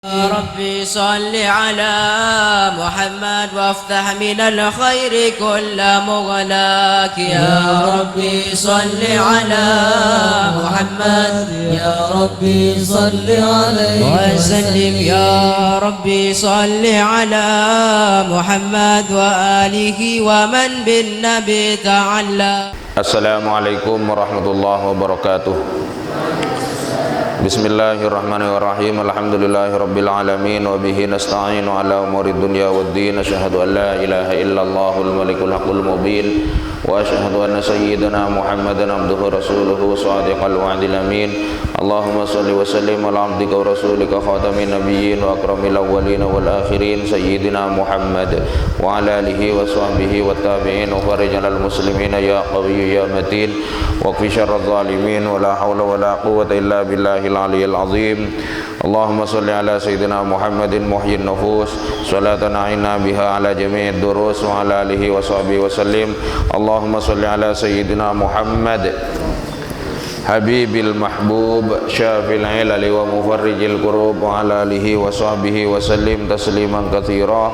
يا ربي صل على محمد وافتح من الخير كل مغلاك يا ربي صل على محمد يا ربي صل عليه وسلم يا ربي صل على محمد وآله ومن بالنبي تعلى. Assalamualaikum warahmatullahi wabarakatuh. Bismillahirrahmanirrahim. Alhamdulillahirabbil alamin wa bihi nasta'inu ala umuri dunya waddin. Asyhadu an la ilaha illallahul malikul haqqul mubin wa asyhadu anna sayyidana Muhammadan abduhu rasuluhu shadiqal wa'dil amin. Allahumma shalli wa sallim ala abdika wa rasulika khatamin nabiyyin wa akramil awwalin wal akhirin sayyidina Muhammad wa ala alihi wa sahbihi wa tabi'in wa farijal muslimin ya qawiyyu ya matin wa qfi syarradh zalimin wa la hawla wa la quwwata illa billahil aliyyil azim. Allahumma shalli ala sayyidina Muhammadin muhyin nufus salatan a'inna biha ala jami'id durus wa ala alihi wa sahbihi wa sallim. Allahumma shalli ala sayyidina Muhammad Habibil mahbub syafil ilali wa mufarrijil kurub wa ala alihi wa sahbihi wa sallim tasliman katsira.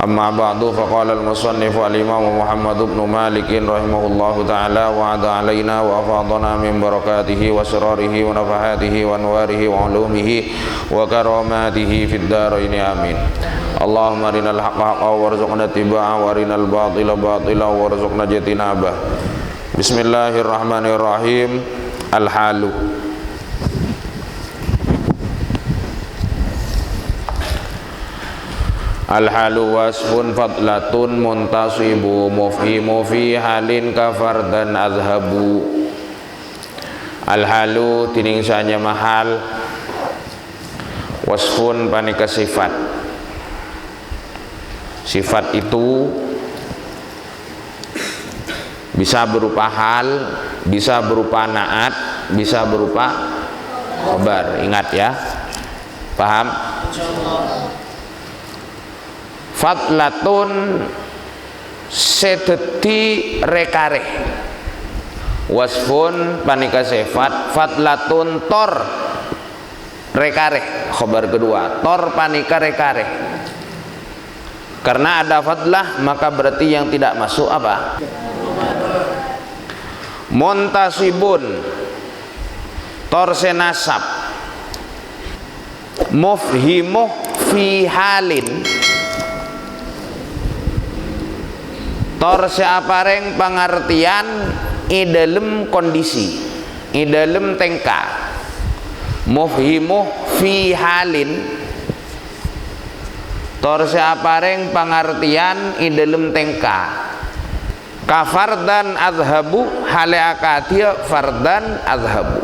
Amma ba'du, faqala al-musannif al-imam Muhammad ibn Malik rahimahullahu ta'ala wa ada alaina wa afadana min barakatihi wa sirarihi wa nafahatihi wa anwarihi wa ulumihi wa karamatihi fid darain amin. Allahumma arinal haqqa haqqan warzuqna ittiba'ahu wa arinal batila batilan warzuqna ijtinabah. Bismillahirrahmanirrahim. Al-halu. Al-halu wasfun fadlatun muntasibu mufhimu fi halin kafar dan azhabu. Al-halu tiningsanya mahal, wasfun panika sifat. Sifat itu bisa berupa hal, bisa berupa naat, bisa berupa khabar. Ingat ya, paham? Fadlatun sedeti rekare, wasfun panika sifat, fadlatun tor rekare, khabar kedua, tor panika rekare. Karena ada fadlah maka berarti yang tidak masuk apa? Muntasibun tor senasab, mufhimuh fi halin tor seapareng pengertian idalem kondisi, idalem tengka. Mufhimuh fi halin tor seapareng pengertian idalem tengka. Kafardan azhabu hale akatia fardan azhabu.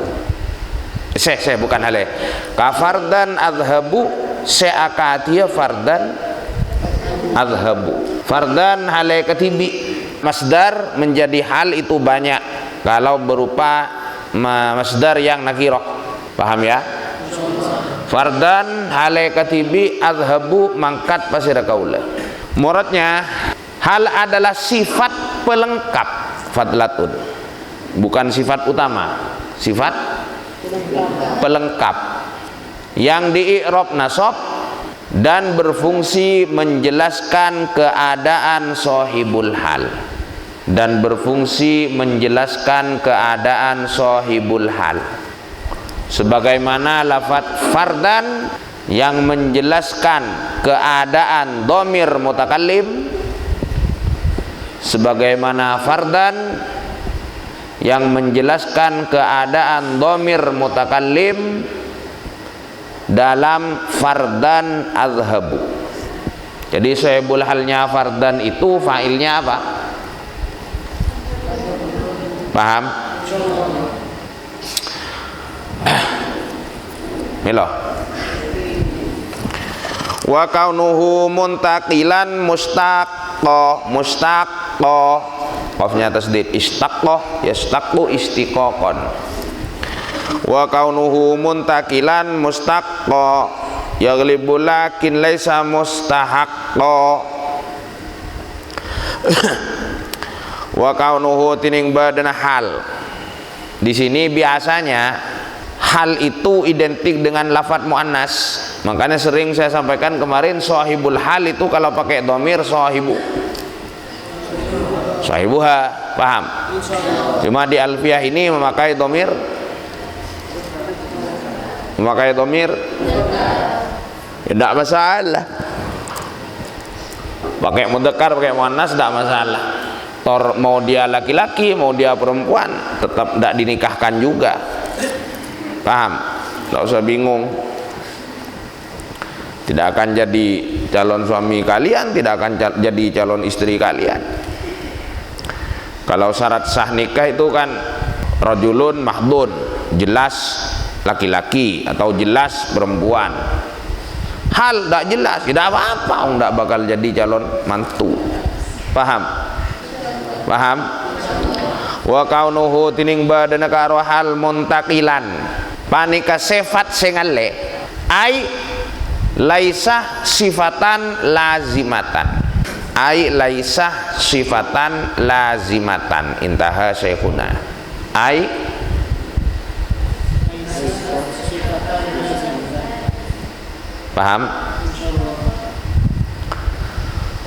Bukan hale. Kafardan azhabu seakatia fardan azhabu. Fardan hale ketibi, masdar menjadi hal itu banyak kalau berupa masdar yang nakirah. Paham ya? Fardan hale katibi azhabu mangkat pasira kaula. Muradnya hal adalah sifat pelengkap fadlatun, bukan sifat utama, sifat pelengkap yang di-i'rab nasab dan berfungsi menjelaskan keadaan sahibul hal, dan berfungsi menjelaskan keadaan sahibul hal. Sebagaimana lafaz fardan yang menjelaskan keadaan dhamir mutakallim, sebagaimana fardan yang menjelaskan keadaan dhamir mutakallim dalam fardan azhabu. Jadi sahibul halnya fardan itu fa'ilnya apa? Paham? Milo. Wa kaunuhu muntaqilan mustaqqa, mustaqqa qafnya tasdid, istaqqa yastaqqu istiqaqan. Wa kaunuhu muntaqilan mustaqqa yaghlibu lakin laisa mustahaqqa. Wa kaunuhu tining badan hal. Di sini biasanya hal itu identik dengan lafadz muannas. Makanya sering saya sampaikan kemarin, sahibul hal itu kalau pakai dhamir sahibu, sahibuha, paham? Cuma di alfiyah ini memakai dhamir, tidak masalah. Pakai mudzakkar, pakai muannas tidak masalah. Mau dia laki-laki, mau dia perempuan, tetap tidak dinikahkan juga. Paham? Tidak usah bingung. Tidak akan jadi calon suami kalian, tidak akan jadi calon istri kalian. Kalau syarat sah nikah itu kan rajulun mahdun, jelas laki-laki atau jelas perempuan. Hal tidak jelas, tidak apa-apa, tidak bakal jadi calon mantu. Paham? Paham? Wa kaunuhu tining badana karo hal muntaqilan panika sifat sengale ai laisa sifatan lazimatan, ai laisa sifatan lazimatan. Intaha syekhuna. Ai paham?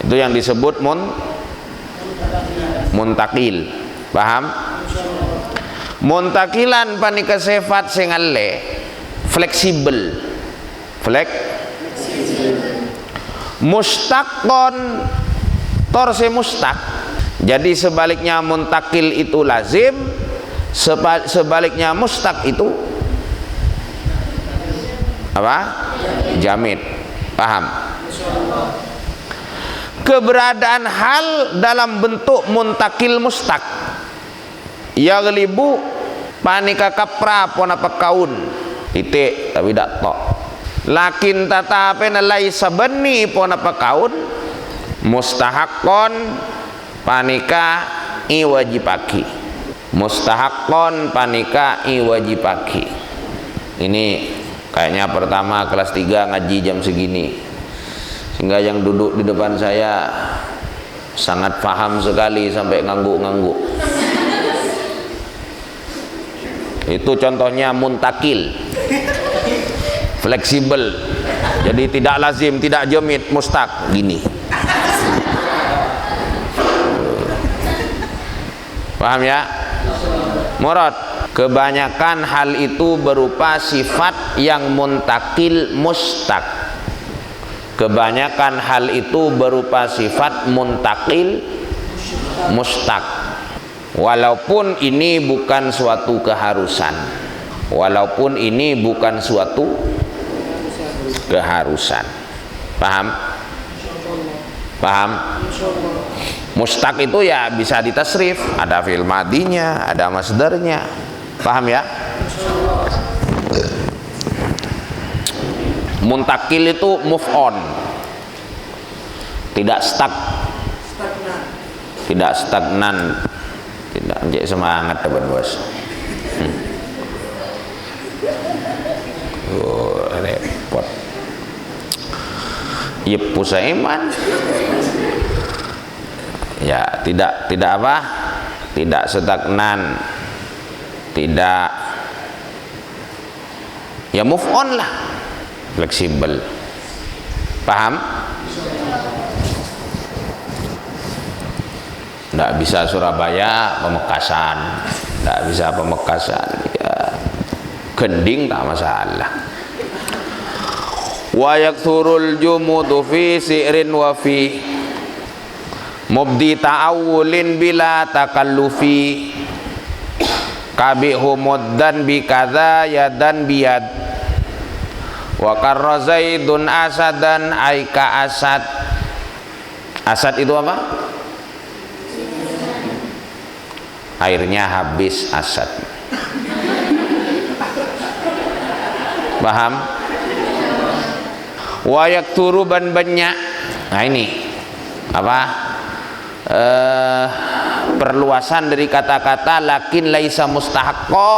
Itu yang disebut muntakil. Paham? Muntakilan panika sifat singale fleksibel. Mustaqon torse mustaq. Jadi sebaliknya muntakil itu lazim, sebaliknya mustaq itu apa? Jamid. Paham? Keberadaan hal dalam bentuk muntakil mustaq yaglibu panika kapra pona pekaun titik tapi dak tok, lakin tatapena laisa bani pona pekaun mustahaqqon panika iwajibaki, mustahaqqon panika iwajibaki. Ini kayaknya pertama kelas 3 ngaji jam segini, sehingga yang duduk di depan saya sangat paham sekali sampai ngangguk-ngangguk. Itu contohnya muntakil, fleksibel, jadi tidak lazim, tidak jamid, mustaq gini. Paham ya? Murad, kebanyakan hal itu berupa sifat yang muntakil mustaq. Kebanyakan hal itu berupa sifat muntakil mustaq. Walaupun ini bukan suatu keharusan, walaupun ini bukan suatu keharusan. Paham? Paham? Mustaq itu ya bisa ditasrif, ada fi'il madinya, ada masdarnya. Paham ya? Muntakil itu move on, tidak stuck, tidak stagnan, tidak menjadi semangat teman bos. Oh, repot. Yep, pusaiman. Ya, tidak apa? Tidak stagnan. Tidak, ya move on lah, fleksibel. Paham? Tidak bisa Surabaya Pamekasan, tidak bisa Pamekasan ya, gending tak masalah. Wa yakthurul jumudu fi si'rin wa fi mubdi ta'awulin bila takallufi kabihu muddan bi kadza yadan biyad wa karra zaidun asadan aika asad. Asad itu apa? Airnya habis asad. Paham? Wayak turu ban banyak. Nah ini apa? Perluasan dari kata-kata lakin laisa mustahaqqo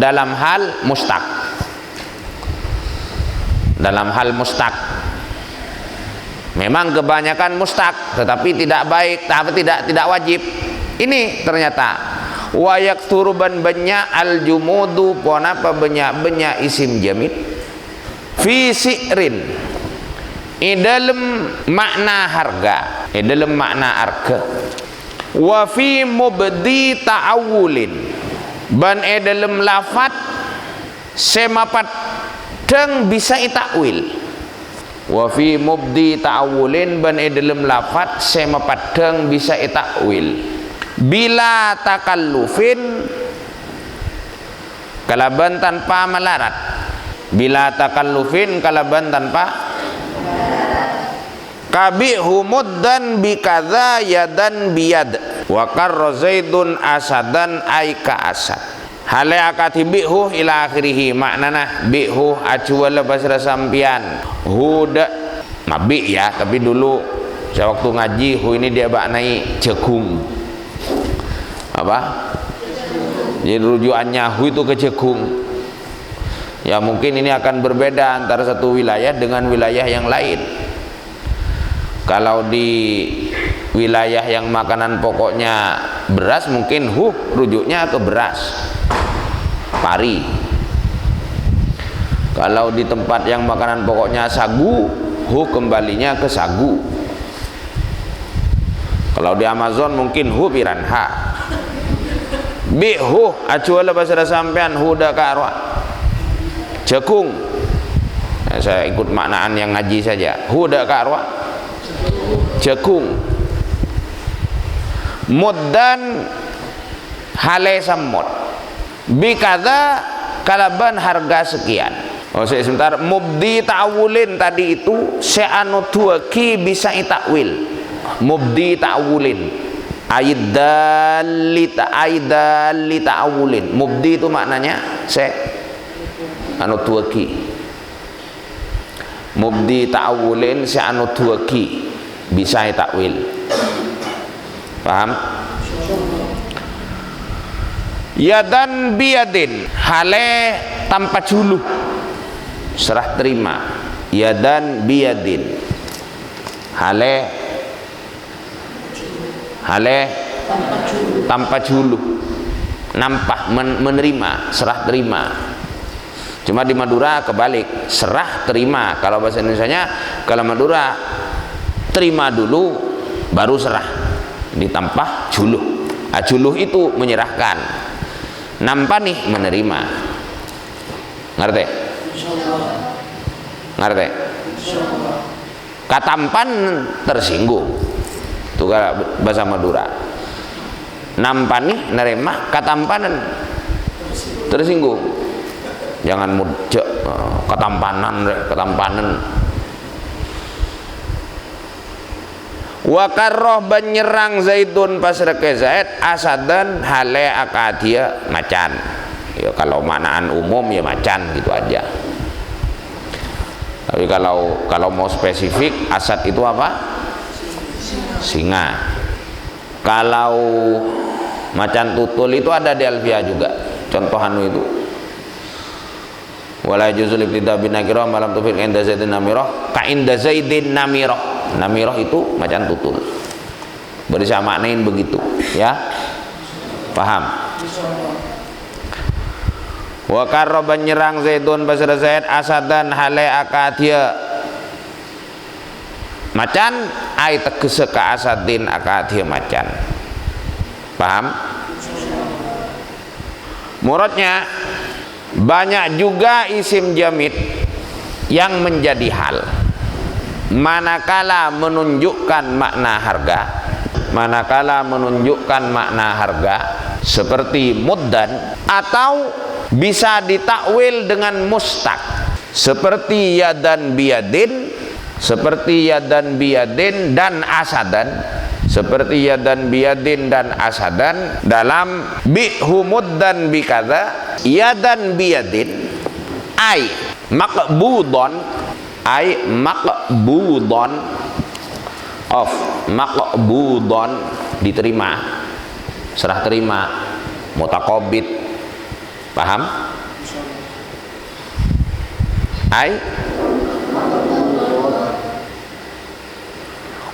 dalam hal mustaq. Dalam hal mustaq. Memang kebanyakan mustaq, tetapi tidak baik, tapi tidak wajib. Ini ternyata wa yakturu ban banyak al jumudu ponapa banyak isim jamid fi si'rin dalam makna harga dalam makna arga wa fi mubdi ta'awulin ban dalam lafat semapat deng bisa itakwil wa fi mubdi ta'awulin ban dalam lafat semapat deng bisa itakwil bila takallufin kalaban tanpa melarat bila takallufin kalaban tanpa kabihu muddan bikadza yadan biyad wa karra zaidun asadan ay ka asad hale akati bihu ila akhirih maknana bihu acuwala basra sampian huda mabi ya tapi dulu saya waktu ngaji hu ini dia baknai cekung apa jadi rujukannya hu itu ke cekung ya mungkin ini akan berbeda antara satu wilayah dengan wilayah yang lain. Kalau di wilayah yang makanan pokoknya beras mungkin rujuknya ke beras pari. Kalau di tempat yang makanan pokoknya sagu kembalinya ke sagu. Kalau di Amazon mungkin piranha bi acuala bahasa sampean huda ka arwa cekung. Nah, saya ikut maknaan yang ngaji saja huda ka arwa cekung muddan hale sammot bikadza kalaban harga sekian. Sebentar mubdi ta'awulin tadi itu se'anu tuaki bisa itakwil mubdi ta'awulin aidali ta'awulin mubdi itu maknanya anu tuaki mubdi ta'awulin se'anu tuaki bisa takwil. Paham? Yadan biyadin hale tanpa juluh serah terima yadan biyadin hale tanpa juluh nampah menerima serah terima. Cuma di Madura kebalik serah terima kalau bahasa Indonesianya. Kalau Madura terima dulu baru serah ditampah juluh. Juluh itu menyerahkan nampak nih menerima ngerti? Ngerti? Katampan tersinggung itu bahasa Madura nampak nih nerima katampanan tersinggung jangan muda ketampanan wa karroh banyerang Zaidun pasreke Zaid asadan hale akadia macan ya kalau manaan umum ya macan gitu aja. Tapi kalau mau spesifik asad itu apa? Singa. Kalau macan tutul itu ada di Alfiah juga contoh anu itu wala juzul ibtida bin nakirah malam tufik inda Zaidin namirah ka inda Zaidin namirah. Namirah itu macan tutul. Bisa maknain begitu, ya. Paham? Wa karroban nyerang Zaidun basra Zaid asadan hale akadia macan ai tegese ka asadin akadia macan. Paham? Muradnya banyak juga isim jamid yang menjadi hal manakala menunjukkan makna harga seperti muddan atau bisa ditakwil dengan mustaq seperti yadan biyadin dan asadan dalam bihumuddan bikadza yadan biyadin ay maqbudon diterima serah terima mutaqabbid. Paham?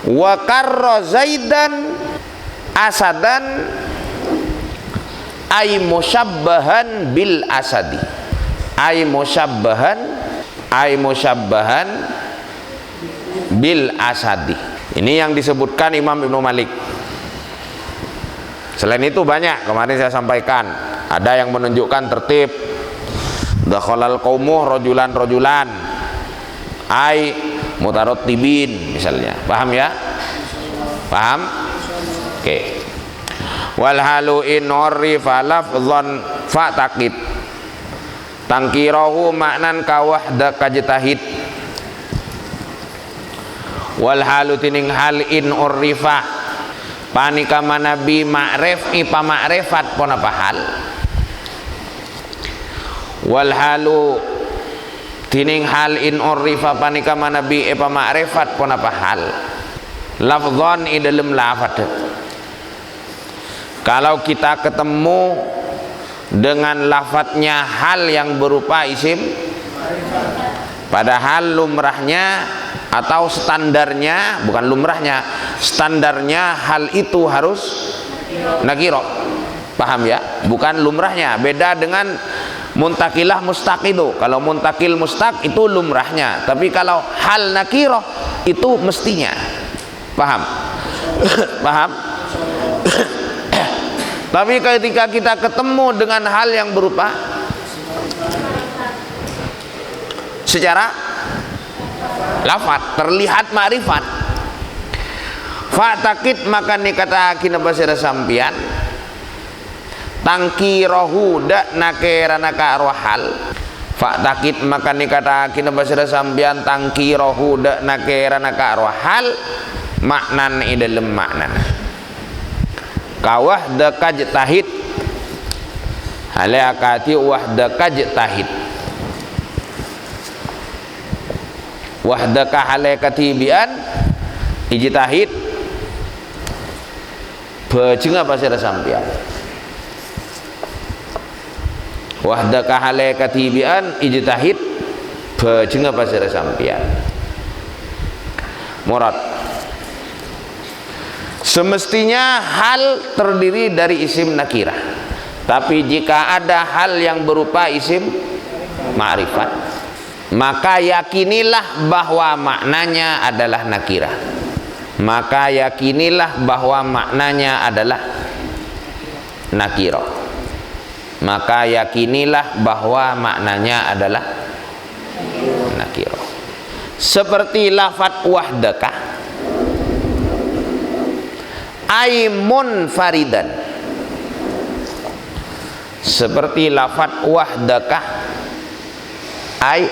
Wa karra Zaidan asadan ay musyabbahan bil asadi, ay musyabbahan bil asadi. Ini yang disebutkan Imam Ibnu Malik. Selain itu banyak, kemarin saya sampaikan, ada yang menunjukkan tertib dakhalal qaumuh rojulan ay mutarattibin misalnya. Paham ya? Paham? Oke. Wal halu in urifa lafdhan fataqid tangkirahu maknan ka wahda kajtahid. Wal halu tining hal in urifa panika manabi ma'rif ipa ma'rifat pon apa hal. Wal halu tining hal in urifa panika manabi ipa ma'rifat pon apa hal. Lafdhan i dalam lafad. Kalau kita ketemu dengan lafadznya hal yang berupa isim, padahal lumrahnya atau standarnya, bukan lumrahnya, standarnya hal itu harus nakiro. Paham ya? Bukan lumrahnya. Beda dengan muntakilah mustaq itu. Kalau muntakil mustaq itu lumrahnya, tapi kalau hal nakiro itu mestinya. Paham? Paham? Tapi ketika kita ketemu dengan hal yang berupa secara lafaz terlihat ma'rifat, fa'taqid maka nikata kina basira sampian tangkirahu dak nakera naka arwahal. Fa'taqid maka nikata kina basira sampian tangkirahu dak nakera naka arwahal maknan idalem maknan kawah dekaj tahid halakati wahdakaj tahid wahdaka halakati bian ijtahid bejeng apa sira sampean. Wahdaka halakati bian ijtahid bejeng apa sira sampean. Murad, semestinya hal terdiri dari isim nakirah, tapi jika ada hal yang berupa isim ma'rifat, maka yakinilah bahwa maknanya adalah nakirah. Maka yakinilah bahwa maknanya adalah nakirah. Maka yakinilah bahwa maknanya adalah nakirah. Seperti lafadz wahdaka ay munfaridan. Seperti lafadz wahdaka ay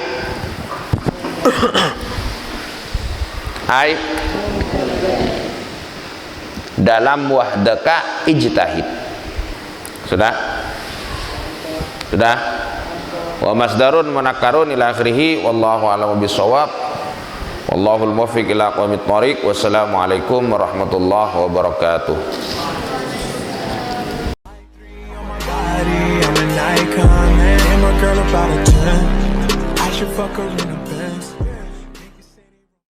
dalam wahdaka ijtahid. Sudah? Wa masdarun munakkarun ila akhirih wallahu a'lam bissawab. Wallahul muwaffiq ila aqwamit thoriq. Wassalamualaikum warahmatullahi wabarakatuh.